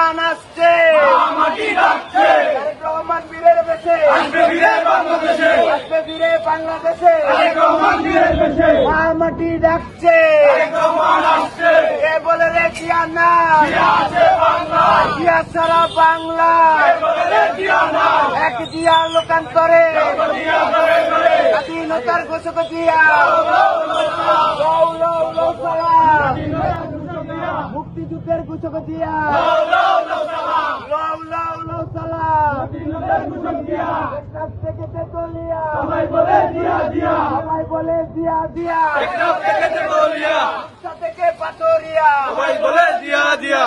রহমান আসছে, তারেক রহমান বীরের বেশে আসবে, বীরে বাংলাদেশে মা মাটি ডাকছে, কে বলে রে জিয়া না, জিয়া সারা বাংলা এক জিয়া লোকান্তরে স্বাধীনতার ঘোষক জিয়া, মুক্তিযুদ্ধের ঘোষক জিয়া, থেকে তেতুলিয়া সবাই বলে জিয়া জিয়া, থেকে পাথরিয়া সবাই বলে জিয়া জিয়া।